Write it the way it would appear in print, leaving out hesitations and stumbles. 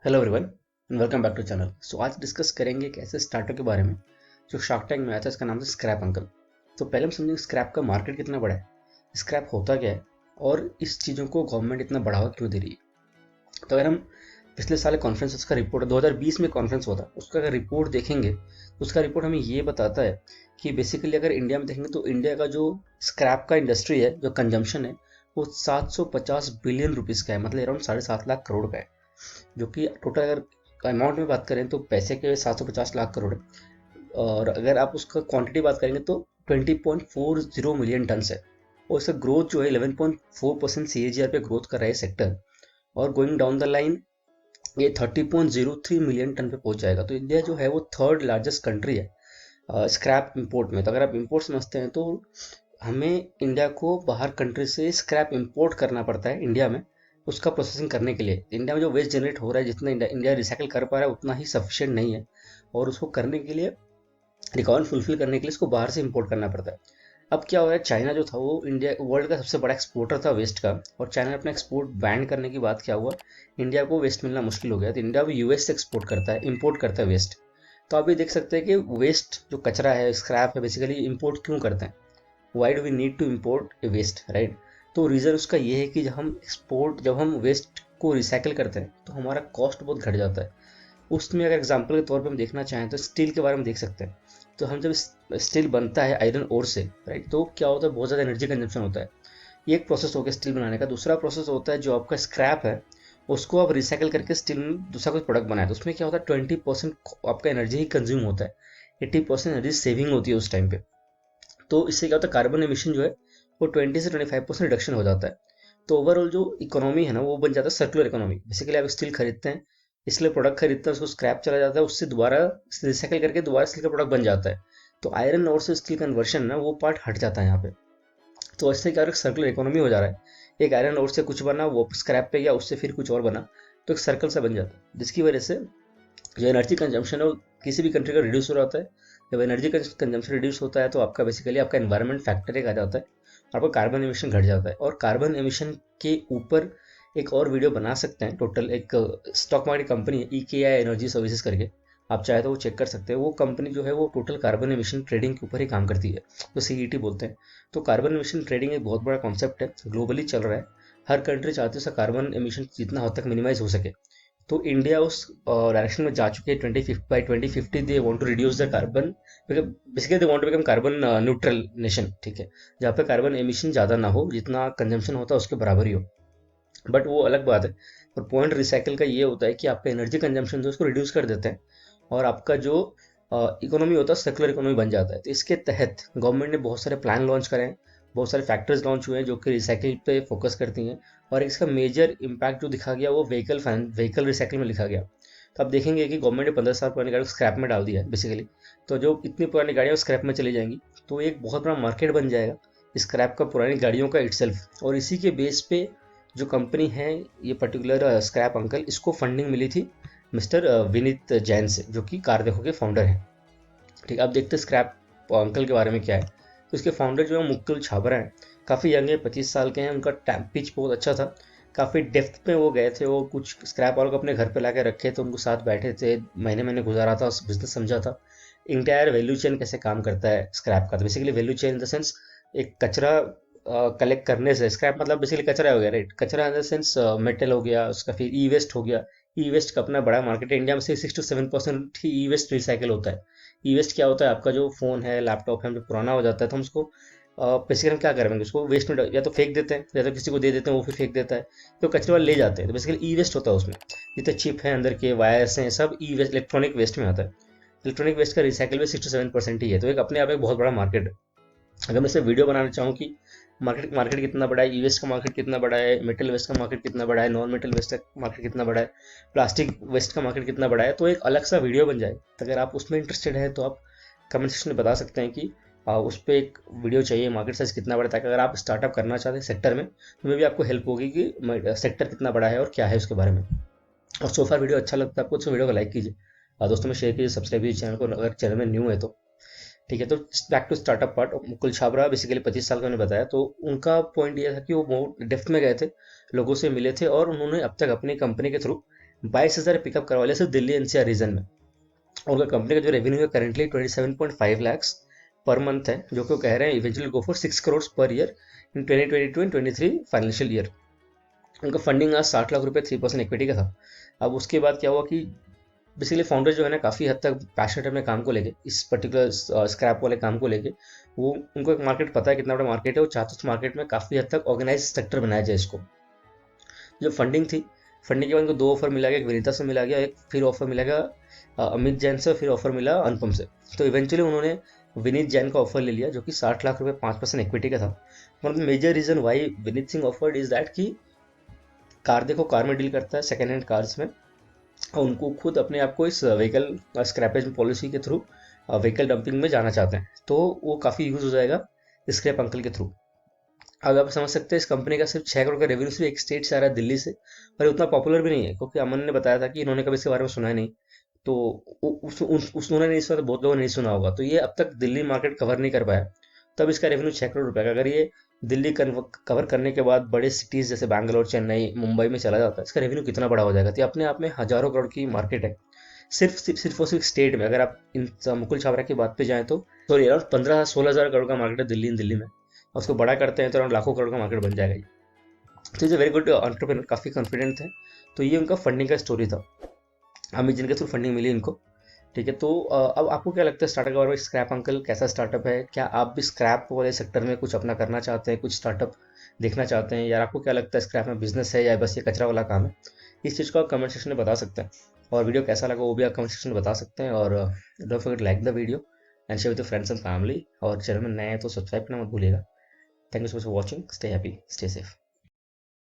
Hello everyone and welcome back to channel. So आज discuss करेंगे एक ऐसे स्टार्टअप के बारे में जो शार्क टैंक में आया था। इसका नाम था स्क्रैप अंकल। तो पहले हम समझेंगे स्क्रैप का मार्केट कितना बड़ा है, स्क्रैप होता क्या है और इस चीज़ों को गवर्नमेंट इतना बढ़ावा क्यों दे रही है। तो अगर हम पिछले साल कॉन्फ्रेंस उसका रिपोर्ट 2020 में कॉन्फ्रेंस हुआ था, उसका अगर रिपोर्ट देखेंगे तो उसका रिपोर्ट हमें ये बताता है कि बेसिकली अगर इंडिया में देखेंगे तो इंडिया का जो स्क्रैप का इंडस्ट्री है, जो कंजम्पशन है, वो 750 बिलियन रुपीज़ का है, मतलब अराउंड 7.5 लाख करोड़ का है। जो कि टोटल अगर अमाउंट में बात करें तो पैसे के 750 लाख करोड़ है। और अगर आप उसका क्वांटिटी बात करेंगे तो 20.40 मिलियन टन है। और इसका ग्रोथ जो है 11.4% CAGR पे ग्रोथ कर रहा है सेक्टर। और गोइंग डाउन द लाइन ये 30.03 मिलियन टन पे पहुंच जाएगा। तो इंडिया जो है वो थर्ड लार्जेस्ट कंट्री है स्क्रैप इंपोर्ट में। तो अगर आप इंपोर्ट समझते हैं तो हमें इंडिया को बाहर कंट्री से स्क्रैप इंपोर्ट करना पड़ता है इंडिया में, उसका प्रोसेसिंग करने के लिए। इंडिया में जो वेस्ट जनरेट हो रहा है, जितना इंडिया रिसाइकिल कर पा रहा है उतना ही सफिशिएंट नहीं है। और उसको करने के लिए, रिक्वायरमेंट फुलफिल करने के लिए इसको बाहर से इंपोर्ट करना पड़ता है। अब क्या हो रहा है, चाइना जो था वो इंडिया वर्ल्ड का सबसे बड़ा एक्सपोर्टर था वेस्ट का, और चाइना ने अपना एक्सपोर्ट बैन करने के बाद क्या हुआ, इंडिया को वेस्ट मिलना मुश्किल हो गया। तो इंडिया भी यूएस से एक्सपोर्ट करता है, इंपोर्ट करता है वेस्ट। तो आप भी देख सकते हैं कि वेस्ट जो कचरा है, स्क्रैप है, बेसिकली इंपोर्ट क्यों करते हैं। Why do we need to import waste, right. तो रीज़न उसका ये है कि जब हम वेस्ट को रिसाइकिल करते हैं तो हमारा कॉस्ट बहुत घट जाता है। उसमें अगर एग्जांपल के तौर पे हम देखना चाहें तो स्टील के बारे में देख सकते हैं। तो हम जब स्टील बनता है आयरन ओर से, राइट, तो क्या होता है, बहुत ज़्यादा एनर्जी कंजप्शन होता है। ये एक प्रोसेस हो गया स्टील बनाने का। दूसरा प्रोसेस होता है जो आपका स्क्रैप है, उसको आप रिसाइकिल करके स्टील में दूसरा कोई प्रोडक्ट बनाए, तो उसमें क्या होता है 20% आपका एनर्जी ही कंज्यूम होता है। 80% एनर्जी सेविंग होती है उस टाइम पे। तो इससे क्या होता है, कार्बन एमिशन जो है वो 20 से 25% रिडक्शन हो जाता है। तो ओवरऑल जो इकोनॉमी है ना वो बन जाता है सर्कुलर इकोनॉमी। बेसिकली आप स्टील खरीदते हैं, इसलिए प्रोडक्ट खरीदते हैं, उसको स्क्रैप चला जाता है, उससे दोबारा रिसाइकिल करके दोबारा स्टील का प्रोडक्ट बन जाता है। तो आयरन और से स्टील कन्वर्शन ना वो पार्ट हट जाता है यहाँ पे। तो इससे क्या सर्कुलर इकोनॉमी हो जा रहा है। एक आयरन और से कुछ बना, वो स्क्रैप पे गया, उससे फिर कुछ और बना, तो एक सर्कल सा बन जाता है, जिसकी वजह से जो एनर्जी कंजम्पशन है वो किसी भी कंट्री का रिड्यूस हो रहा होता है। जब एनर्जी कंजम्पशन रिड्यूस होता है तो आपका बेसिकली आपका एनवायरनमेंट फैक्टर एक आ जाता है, आपका कार्बन एमिशन घट जाता है। और कार्बन एमिशन के ऊपर एक और वीडियो बना सकते हैं। टोटल एक स्टॉक मार्केट कंपनी है EKI एनर्जी सर्विसेज करके, आप चाहे तो वो चेक कर सकते हैं। वो कंपनी जो है वो टोटल कार्बन एमिशन ट्रेडिंग के ऊपर ही काम करती है, तो CET बोलते हैं। तो कार्बन एमिशन ट्रेडिंग एक बहुत बड़ा कॉन्सेप्ट है, ग्लोबली चल रहा है। हर कंट्री चाहती है उसका कार्बन एमिशन जितना हद तक मिनिमाइज हो सके। तो इंडिया उस डायरेक्शन में जा चुके हैं। 2050 by 2050 they want to reduce the carbon, basically they want to become carbon neutral nation, ठीक है, जहाँ पे कार्बन एमिशन ज़्यादा ना हो, जितना कंजम्पशन होता है उसके बराबर ही हो। बट वो अलग बात है। और पॉइंट रिसाइकिल का ये होता है कि आपका एनर्जी कंजम्पशन जो उसको रिड्यूस कर देते हैं, और आपका जो इकोनॉमी होता है सर्कुलर इकोनॉमी बन जाता है। तो इसके तहत गवर्नमेंट ने बहुत सारे प्लान लॉन्च करे हैं, बहुत सारे फैक्टर्स लॉन्च हुए हैं जो कि रिसाइकिल पे फोकस करती हैं। और इसका मेजर इम्पैक्ट जो दिखा गया वो व्हीकल रिसाइकिल में लिखा गया। तो आप देखेंगे कि गवर्नमेंट ने 15 साल पुरानी गाड़ी को स्क्रैप में डाल दिया है बेसिकली। तो जो इतनी पुरानी गाड़ियाँ स्क्रैप में चली जाएंगी, तो एक बहुत बड़ा मार्केट बन जाएगा स्क्रैप का, पुरानी गाड़ियों का इटसेल्फ। और इसी के बेस पे जो कंपनी है, ये पर्टिकुलर स्क्रैप अंकल, इसको फंडिंग मिली थी मिस्टर विनीत जैन से, जो कि कार देखो के फाउंडर हैं। ठीक है, अब देखते हैं स्क्रैप अंकल के बारे में क्या है। तो इसके फाउंडर जो है मुकुल छाबरा हैं। काफ़ी यंग है, 25 साल के हैं। उनका टैप पिच बहुत अच्छा था, काफ़ी डेप्थ में वो गए थे। वो कुछ स्क्रैप वालों को अपने घर पे ला के रखे थे, उनको साथ बैठे थे, महीने महीने गुजारा था, बिजनेस समझा था। इंटायर वैल्यू चेन कैसे काम करता है स्क्रैप का। तो basically value chain in the sense, एक कचरा कलेक्ट करने से, स्क्रैप मतलब बेसिकली कचरा हो गया, राइट। कचरा इन द सेंस मेटल हो गया, उसका फिर ई वेस्ट हो गया। ई वेस्ट का अपना बड़ा मार्केट है इंडिया में, से 6 to 7% ही ई वेस्ट रिसाइकिल होता है। ई वेस्ट क्या होता है, आपका जो फ़ोन है, लैपटॉप है, जो पुराना हो जाता है तो हम उसको बेसिकली हम क्या करेंगे, उसको वेस्ट में या तो फेंक देते हैं, या तो किसी को दे देते हैं, वो फिर फेंक देता है, तो कचरे वाले ले जाते हैं। तो बेसिकली ई वेस्ट होता है उसमें। जितने चिप है, अंदर के वायर्स हैं, सब ई वेस्ट, इलेक्ट्रॉनिक वेस्ट में आता है। इलेक्ट्रॉनिक वेस्ट का रिसाइकिल भी 6 to 7% ही है। तो एक अपने आप एक बहुत बड़ा मार्केट है। अगर मैं इसे वीडियो बनाना चाहूँ कि मार्केट मार्केट कितना बड़ा है, ई वेस्ट का मार्केट कितना बड़ा है, मेटल वेस्ट का मार्केट कितना बड़ा है, नॉन मेटल वेस्ट का मार्केट कितना बड़ा है, प्लास्टिक वेस्ट का मार्केट कितना बड़ा है, तो एक अलग सा वीडियो बन जाए। तो अगर आप उसमें इंटरेस्टेड है तो आप कमेंट सेक्शन में बता सकते हैं कि उस पर एक वीडियो चाहिए, मार्केट साइज कितना बड़ा है, ताकि अगर आप स्टार्टअप करना चाहते हैं सेक्टर में तो में भी आपको हेल्प होगी कि सेक्टर कितना बड़ा है और क्या है उसके बारे में। और सोफा वीडियो अच्छा लगता है आपको तो वीडियो को लाइक कीजिए, दोस्तों में शेयर कीजिए, सब्सक्राइब कीजिए चैनल को अगर चैनल में न्यू है तो। ठीक है, तो back to startup part. Mukul Chhabra basically 25 साल का उन्होंने बताया। तो उनका पॉइंट ये था कि वो बहुत डेप्थ में गए थे, लोगों से मिले थे, और उन्होंने अब तक अपनी कंपनी के थ्रू 22,000 पिकअप करवा लिया सिर्फ दिल्ली एनसीआर रीजन में। और उनका कंपनी का जो रेवेन्यू है करेंटली 27.5 lakhs पर मंथ है, जो कि वो कह रहे हैं eventually go for 6 crores per year in 2022 and 23 financial year. उनका फंडिंग आज 60 लाख रुपए 3% इक्विटी का था। अब उसके बाद क्या हुआ कि बेसिकली फाउंडर जो है ना काफ़ी हद तक पैशनेट है अपने काम को लेके, इस पर्टिकुलर स्क्रैप वाले काम को लेके। वो उनको एक मार्केट पता है कितना बड़ा मार्केट है, वो चाहते उस मार्केट में काफ़ी हद तक ऑर्गेनाइज सेक्टर बनाया जाए इसको। जो फंडिंग थी, फंडिंग के बाद उनको 2 ऑफर मिला गया, एक विनीता से मिला गया, एक फिर ऑफर मिला गया अमित जैन से, फिर ऑफर मिला अनुपम से। तो इवेंचुअली उन्होंने विनीत जैन का ऑफर ले लिया जो कि 60 लाख रुपए 5% इक्विटी का था। One of the major reason why Vineet Singh offered is that कि कार देखो, कार में डील करता है सेकेंड हैंड कार्स में, और उनको खुद अपने आप को इस व्हीकल स्क्रैपेज पॉलिसी के थ्रू व्हीकल डंपिंग में जाना चाहते हैं, तो वो काफ़ी यूज हो जाएगा स्क्रैप अंकल के थ्रू। अब आप समझ सकते हैं इस कंपनी का सिर्फ 6 करोड़ का रेवेन्यू सिर्फ एक स्टेट से आ रहा है, दिल्ली से, और ये उतना पॉपुलर भी नहीं है, क्योंकि अमन ने बताया था कि इन्होंने कभी इसके बारे में सुना ही नहीं। तो उन्होंने नहीं सुना, तो बहुत लोगों ने नहीं सुना होगा, तो ये अब तक दिल्ली मार्केट कवर नहीं कर पाया। तब इसका रेवेन्यू 6 करोड़ रुपए का, अगर ये दिल्ली कवर करने के बाद बड़े सिटीज जैसे बैंगलोर, चेन्नई, मुंबई में चला जाता है, इसका रेवेन्यू कितना बड़ा हो जाएगा। तो ये अपने आप में हजारों करोड़ की मार्केट है, सिर्फ और सिर्फ स्टेट में। अगर आप इन मुकुल छाबरा की बात पे जाएं तो सॉरी, अराउंड 15-16 हज़ार करोड़ का मार्केट है दिल्ली में, और उसको बड़ा करते हैं तो अराउंड लाखों करोड़ का मार्केट बन जाएगा ये। तो is a very good entrepreneur, काफ़ी कॉन्फिडेंट थे। तो ये उनका फंडिंग का स्टोरी था, अमित जिनके थ्रू फंडिंग मिली इनको। ठीक है, तो अब आपको क्या लगता है स्टार्टअप के बारे में? स्क्रैप अंकल कैसा स्टार्टअप है? क्या आप भी स्क्रैप वाले सेक्टर में कुछ अपना करना चाहते हैं, कुछ स्टार्टअप देखना चाहते हैं, या आपको क्या लगता है स्क्रैप में बिजनेस है या बस ये कचरा वाला काम है? इस चीज़ को आप कमेंट सेक्शन में बता सकते हैं, और वीडियो कैसा लगा वो भी आप कमेंट सेक्शन में बता सकते हैं। और don't forget like the video and share with friends and family, और चैनल में नए हैं तो सब्सक्राइब करना मत भूलिएगा। Thank you so much for watching, stay happy, stay safe.